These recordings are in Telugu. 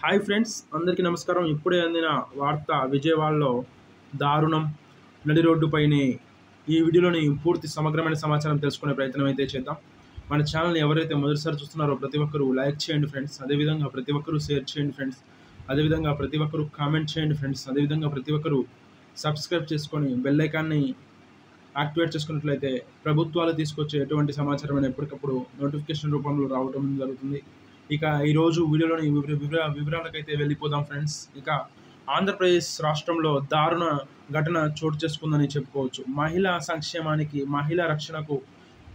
హాయ్ ఫ్రెండ్స్, అందరికీ నమస్కారం. ఇప్పుడే అందిన వార్త విజయవాడలో దారుణం నడి రోడ్డుపైనే. ఈ వీడియోలోని పూర్తి సమగ్రమైన సమాచారం తెలుసుకునే ప్రయత్నం అయితే చేద్దాం. మన ఛానల్ని ఎవరైతే మొదటిసారి చూస్తున్నారో ప్రతి ఒక్కరూ లైక్ చేయండి ఫ్రెండ్స్. అదేవిధంగా ప్రతి ఒక్కరూ షేర్ చేయండి ఫ్రెండ్స్. అదేవిధంగా ప్రతి ఒక్కరూ కామెంట్ చేయండి ఫ్రెండ్స్. అదేవిధంగా ప్రతి ఒక్కరూ సబ్స్క్రైబ్ చేసుకొని బెల్ ఐకాన్ని యాక్టివేట్ చేసుకున్నట్లయితే ప్రభుత్వాలు తీసుకొచ్చే ఎటువంటి సమాచారం ఎప్పటికప్పుడు నోటిఫికేషన్ రూపంలో రావడం జరుగుతుంది. ఇక ఈరోజు వీడియోలోని వివరాలకైతే వెళ్ళిపోదాం ఫ్రెండ్స్. ఇక ఆంధ్రప్రదేశ్ రాష్ట్రంలో దారుణ ఘటన చోటు చేసుకుందని చెప్పుకోవచ్చు. మహిళా సంక్షేమానికి, మహిళా రక్షణకు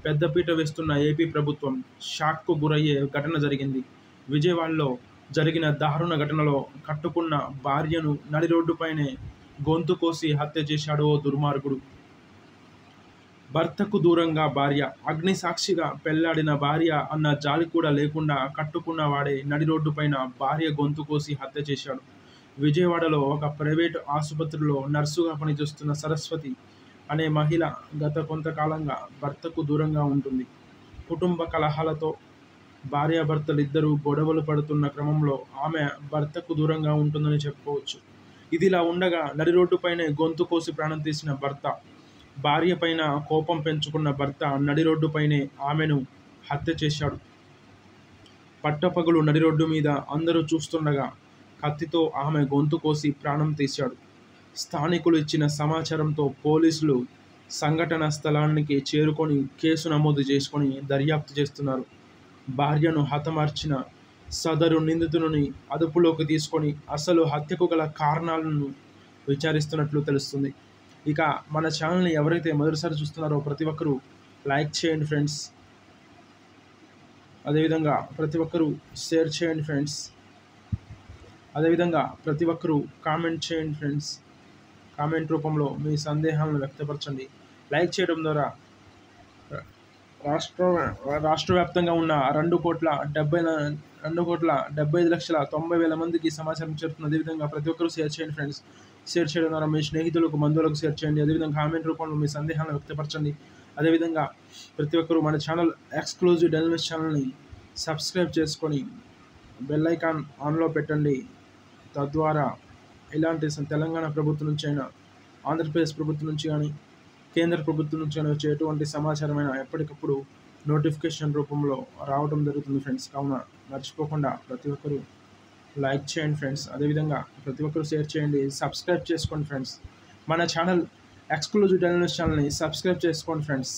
పెద్దపీట వేస్తున్న ఏపీ ప్రభుత్వం షాక్కు గురయ్యే ఘటన జరిగింది. విజయవాడలో జరిగిన దారుణ ఘటనలో కట్టుకున్న భార్యను నడి రోడ్డుపైనే గొంతు కోసి హత్య చేశాడు ఓ దుర్మార్గుడు. భర్తకు దూరంగా భార్య, అగ్నిసాక్షిగా పెళ్లాడిన భార్య అన్న జాలి కూడా లేకుండా కట్టుకున్న వాడే నడి రోడ్డుపైన భార్య గొంతు కోసి హత్య చేశాడు. విజయవాడలో ఒక ప్రైవేటు ఆసుపత్రిలో నర్సుగా పనిచేస్తున్న సరస్వతి అనే మహిళ గత కొంతకాలంగా భర్తకు దూరంగా ఉంటుంది. కుటుంబ కలహాలతో భార్యాభర్తలిద్దరూ గొడవలు పడుతున్న క్రమంలో ఆమె భర్తకు దూరంగా ఉంటుందని చెప్పుకోవచ్చు. ఇదిలా ఉండగా నడి రోడ్డుపైనే గొంతు కోసి ప్రాణం తీసిన భర్త, భార్య పైన కోపం పెంచుకున్న భర్త నడి రోడ్డుపైనే ఆమెను హత్య చేశాడు. పట్టపగలు నడి రోడ్డు మీద అందరూ చూస్తుండగా కత్తితో ఆమె గొంతు కోసి ప్రాణం తీశాడు. స్థానికులు ఇచ్చిన సమాచారంతో పోలీసులు సంఘటన స్థలానికి చేరుకొని కేసు నమోదు చేసుకొని దర్యాప్తు చేస్తున్నారు. భార్యను హతమార్చిన సదరు నిందితుడిని అదుపులోకి తీసుకొని అసలు హత్యకు గల కారణాలను విచారిస్తున్నట్లు తెలుస్తుంది. ఇక మన ఛానల్ని ఎవరైతే మొదటిసారి చూస్తున్నారో ప్రతి ఒక్కరూ లైక్ చేయండి ఫ్రెండ్స్. అదేవిధంగా ప్రతి ఒక్కరూ షేర్ చేయండి ఫ్రెండ్స్. అదేవిధంగా ప్రతి ఒక్కరూ కామెంట్ చేయండి ఫ్రెండ్స్. కామెంట్ రూపంలో మీ సందేహాలను వ్యక్తపరచండి. లైక్ చేయడం ద్వారా రాష్ట్ర వ్యాప్తంగా ఉన్న 2,75,90,000 మందికి సమాచారం చేరుతుంది. అదేవిధంగా ప్రతి ఒక్కరూ షేర్ చేయండి ఫ్రెండ్స్. షేర్ చేయడం ద్వారా మీ స్నేహితులకు, బంధువులకు షేర్ చేయండి. అదేవిధంగా కామెంట్ రూపంలో మీ సందేహాలను వ్యక్తపరచండి. అదేవిధంగా ప్రతి ఒక్కరూ మన ఛానల్ ఎక్స్క్లూజివ్ డైలీ న్యూస్ ఛానల్ని సబ్స్క్రైబ్ చేసుకొని బెల్ ఐకాన్ ఆన్లో పెట్టండి. తద్వారా ఇలాంటి తెలంగాణ ప్రభుత్వం నుంచి అయినా, ఆంధ్రప్రదేశ్ ప్రభుత్వం నుంచి కానీ, కేంద్ర ప్రభుత్వం నుంచి కానీ వచ్చే ఎటువంటి సమాచారమైన ఎప్పటికప్పుడు నోటిఫికేషన్ రూపంలో రావడం జరుగుతుంది ఫ్రెండ్స్. కావున మర్చిపోకుండా ప్రతి ఒక్కరూ లైక్ చేయండి ఫ్రెండ్స్. అదేవిధంగా ప్రతి ఒక్కరూ షేర్ చేయండి, సబ్స్క్రైబ్ చేసుకోండి ఫ్రెండ్స్. మన ఛానల్ ఎక్స్క్లూజివ్ డైలీ న్యూస్ ఛానల్ని సబ్స్క్రైబ్ చేసుకోండి ఫ్రెండ్స్.